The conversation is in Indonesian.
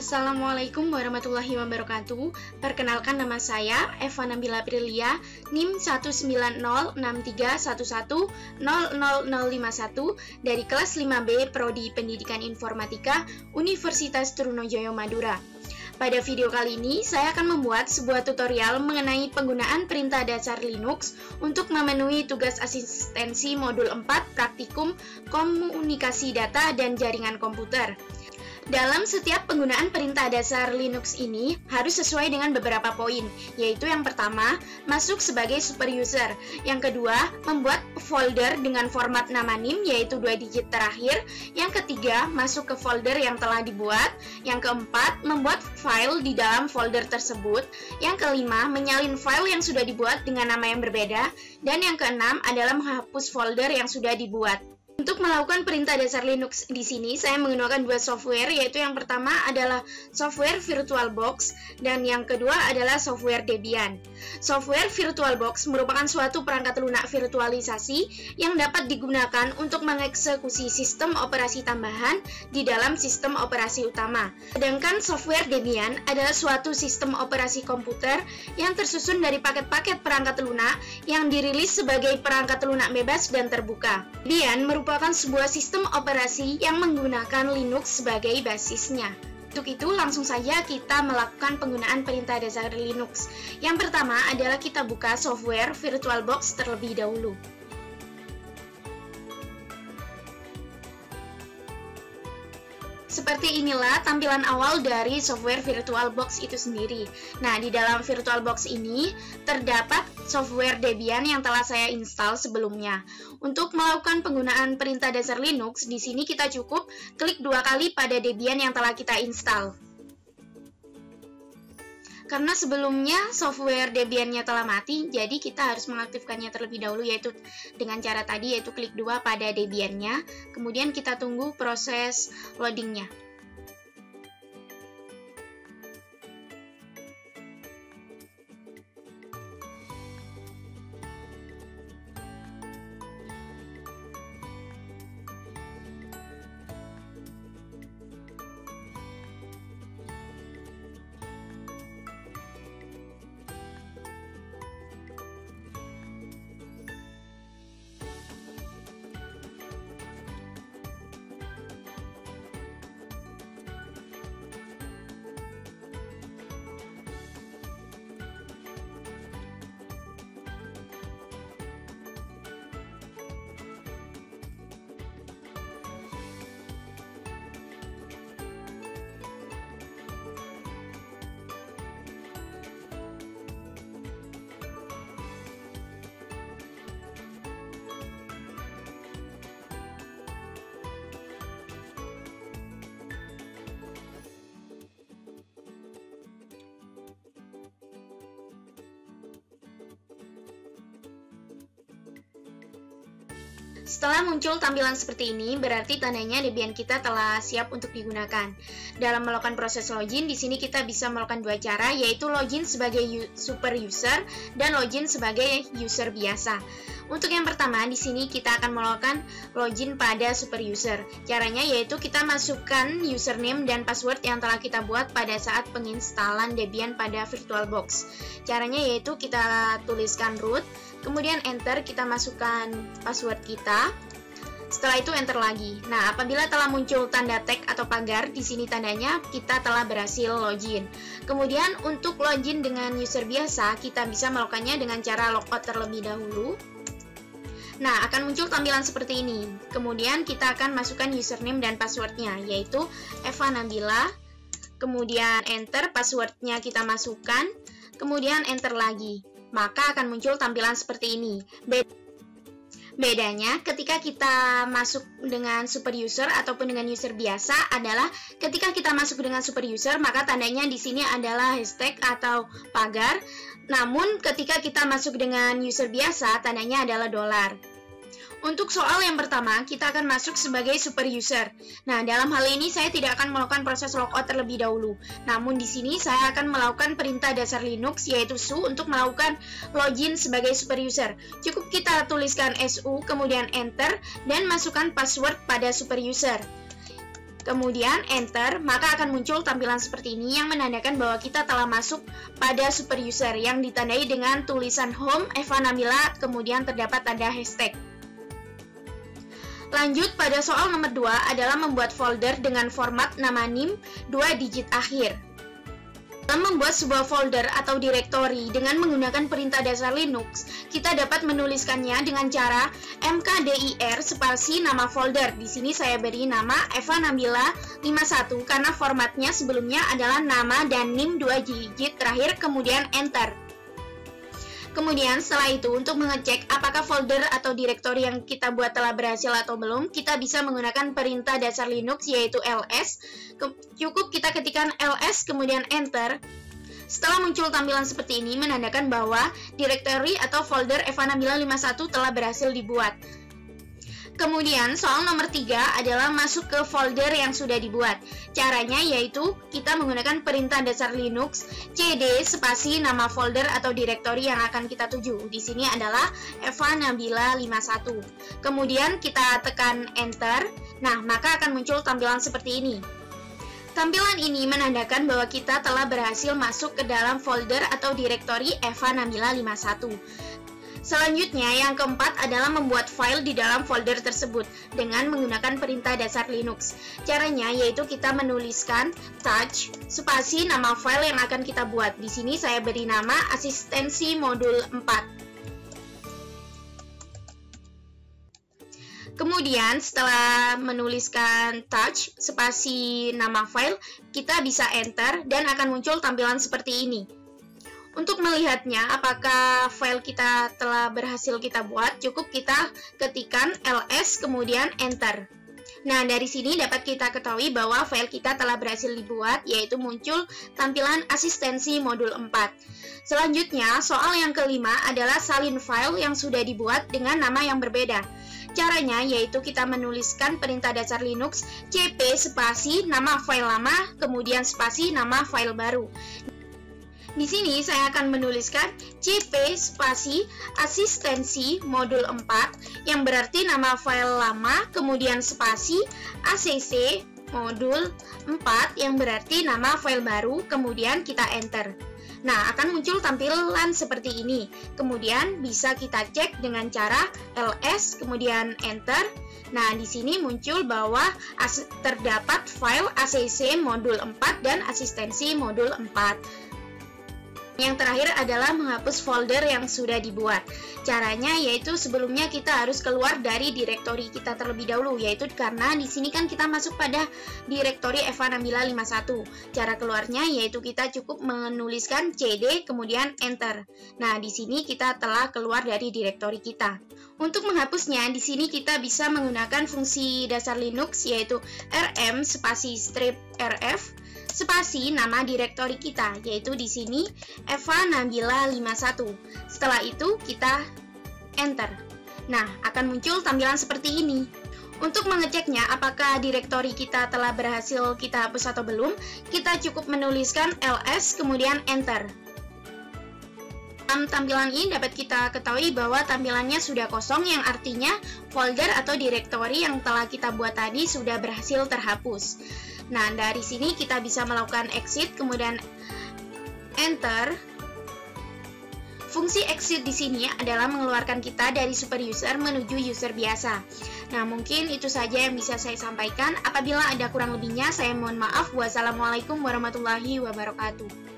Assalamualaikum warahmatullahi wabarakatuh. Perkenalkan, nama saya Eva Nabila Aprilia, NIM 1906311000051 dari kelas 5B Prodi Pendidikan Informatika Universitas Trunojoyo Madura. Pada video kali ini, saya akan membuat sebuah tutorial mengenai penggunaan perintah dasar Linux untuk memenuhi tugas asistensi modul 4 praktikum komunikasi data dan jaringan komputer. Dalam setiap penggunaan perintah dasar Linux ini harus sesuai dengan beberapa poin, yaitu yang pertama, masuk sebagai super user. Yang kedua, membuat folder dengan format nama NIM, yaitu 2 digit terakhir. Yang ketiga, masuk ke folder yang telah dibuat. Yang keempat, membuat file di dalam folder tersebut. Yang kelima, menyalin file yang sudah dibuat dengan nama yang berbeda. Dan yang keenam adalah menghapus folder yang sudah dibuat. Untuk melakukan perintah dasar Linux di sini, saya menggunakan 2 software, yaitu yang pertama adalah software VirtualBox dan yang kedua adalah software Debian. Software VirtualBox merupakan suatu perangkat lunak virtualisasi yang dapat digunakan untuk mengeksekusi sistem operasi tambahan di dalam sistem operasi utama. Sedangkan software Debian adalah suatu sistem operasi komputer yang tersusun dari paket-paket perangkat lunak yang dirilis sebagai perangkat lunak bebas dan terbuka. Debian merupakan sebuah sistem operasi yang menggunakan Linux sebagai basisnya. Untuk itu, langsung saja kita melakukan penggunaan perintah dasar Linux. Yang pertama adalah kita buka software VirtualBox terlebih dahulu. Seperti inilah tampilan awal dari software VirtualBox itu sendiri. Nah, di dalam VirtualBox ini terdapat software Debian yang telah saya install sebelumnya. Untuk melakukan penggunaan perintah dasar Linux, di sini kita cukup klik 2 kali pada Debian yang telah kita install. Karena sebelumnya software Debian-nya telah mati, jadi kita harus mengaktifkannya terlebih dahulu, yaitu dengan cara tadi, yaitu klik 2 pada Debian-nya, kemudian kita tunggu proses loading-nya. Setelah muncul tampilan seperti ini, berarti tandanya Debian kita telah siap untuk digunakan. Dalam melakukan proses login, di sini kita bisa melakukan 2 cara, yaitu login sebagai super user dan login sebagai user biasa. Untuk yang pertama, di sini kita akan melakukan login pada super user. Caranya yaitu kita masukkan username dan password yang telah kita buat pada saat penginstalan Debian pada VirtualBox. Caranya yaitu kita tuliskan root, kemudian enter, kita masukkan password kita. Setelah itu enter lagi. Nah, apabila telah muncul tanda tag atau pagar, di sini tandanya kita telah berhasil login. Kemudian untuk login dengan user biasa, kita bisa melakukannya dengan cara logout terlebih dahulu. Nah, akan muncul tampilan seperti ini. Kemudian kita akan masukkan username dan passwordnya, yaitu Eva Nabila. Kemudian enter, passwordnya kita masukkan. Kemudian enter lagi. Maka akan muncul tampilan seperti ini. Bedanya ketika kita masuk dengan super user ataupun dengan user biasa adalah ketika kita masuk dengan super user, maka tandanya di sini adalah hashtag atau pagar. Namun ketika kita masuk dengan user biasa, tandanya adalah $. Untuk soal yang pertama, kita akan masuk sebagai super user. Nah, dalam hal ini saya tidak akan melakukan proses logout terlebih dahulu. Namun di sini saya akan melakukan perintah dasar Linux yaitu su untuk melakukan login sebagai super user. Cukup kita tuliskan su, kemudian enter dan masukkan password pada super user. kemudian enter, maka akan muncul tampilan seperti ini yang menandakan bahwa kita telah masuk pada super user yang ditandai dengan tulisan home Eva Nabila, kemudian terdapat tanda hashtag. Lanjut pada soal nomor 2 adalah membuat folder dengan format nama NIM 2 digit akhir. Dalam membuat sebuah folder atau direktori dengan menggunakan perintah dasar Linux, kita dapat menuliskannya dengan cara mkdir spasi nama folder. Di sini saya beri nama Eva Nabila 51 karena formatnya sebelumnya adalah nama dan NIM 2 digit terakhir, kemudian enter. Kemudian setelah itu, untuk mengecek apakah folder atau direktori yang kita buat telah berhasil atau belum, kita bisa menggunakan perintah dasar Linux yaitu ls. Cukup kita ketikkan ls kemudian enter. Setelah muncul tampilan seperti ini menandakan bahwa direktori atau folder Eva Nabila 51 telah berhasil dibuat. Kemudian soal nomor 3 adalah masuk ke folder yang sudah dibuat. Caranya yaitu kita menggunakan perintah dasar Linux cd spasi nama folder atau direktori yang akan kita tuju. Di sini adalah Eva Nabila 51. Kemudian kita tekan enter. Nah, maka akan muncul tampilan seperti ini. Tampilan ini menandakan bahwa kita telah berhasil masuk ke dalam folder atau direktori Eva Nabila 51. Selanjutnya, yang keempat adalah membuat file di dalam folder tersebut dengan menggunakan perintah dasar Linux. Caranya yaitu kita menuliskan touch spasi nama file yang akan kita buat. Di sini saya beri nama asistensi modul 4. Kemudian setelah menuliskan touch spasi nama file, kita bisa enter dan akan muncul tampilan seperti ini. Untuk melihatnya apakah file kita telah berhasil kita buat, cukup kita ketikkan ls kemudian enter. Nah, dari sini dapat kita ketahui bahwa file kita telah berhasil dibuat, yaitu muncul tampilan asistensi modul 4. Selanjutnya, soal yang kelima adalah salin file yang sudah dibuat dengan nama yang berbeda. Caranya yaitu kita menuliskan perintah dasar Linux cp spasi nama file lama kemudian spasi nama file baru. Di sini saya akan menuliskan cp spasi asistensi modul 4 yang berarti nama file lama kemudian spasi acc modul 4 yang berarti nama file baru kemudian kita enter. Nah, akan muncul tampilan seperti ini. Kemudian bisa kita cek dengan cara ls kemudian enter. Nah, di sini muncul bahwa terdapat file acc modul 4 dan asistensi modul 4. Yang terakhir adalah menghapus folder yang sudah dibuat. Caranya yaitu sebelumnya kita harus keluar dari direktori kita terlebih dahulu, yaitu karena di sini kan kita masuk pada direktori Eva Nabila 51. Cara keluarnya yaitu kita cukup menuliskan cd kemudian enter. Nah, di sini kita telah keluar dari direktori kita. Untuk menghapusnya, di sini kita bisa menggunakan fungsi dasar Linux yaitu rm spasi strip rf spasi nama direktori kita, yaitu di sini Eva Nabila 51. Setelah itu kita enter. Nah, akan muncul tampilan seperti ini. Untuk mengeceknya apakah direktori kita telah berhasil kita hapus atau belum, kita cukup menuliskan ls kemudian enter. Dalam tampilan ini dapat kita ketahui bahwa tampilannya sudah kosong, yang artinya folder atau direktori yang telah kita buat tadi sudah berhasil terhapus. Nah, dari sini kita bisa melakukan exit kemudian enter. Fungsi exit di sini adalah mengeluarkan kita dari super user menuju user biasa. Nah, mungkin itu saja yang bisa saya sampaikan. Apabila ada kurang lebihnya, saya mohon maaf. Wassalamualaikum warahmatullahi wabarakatuh.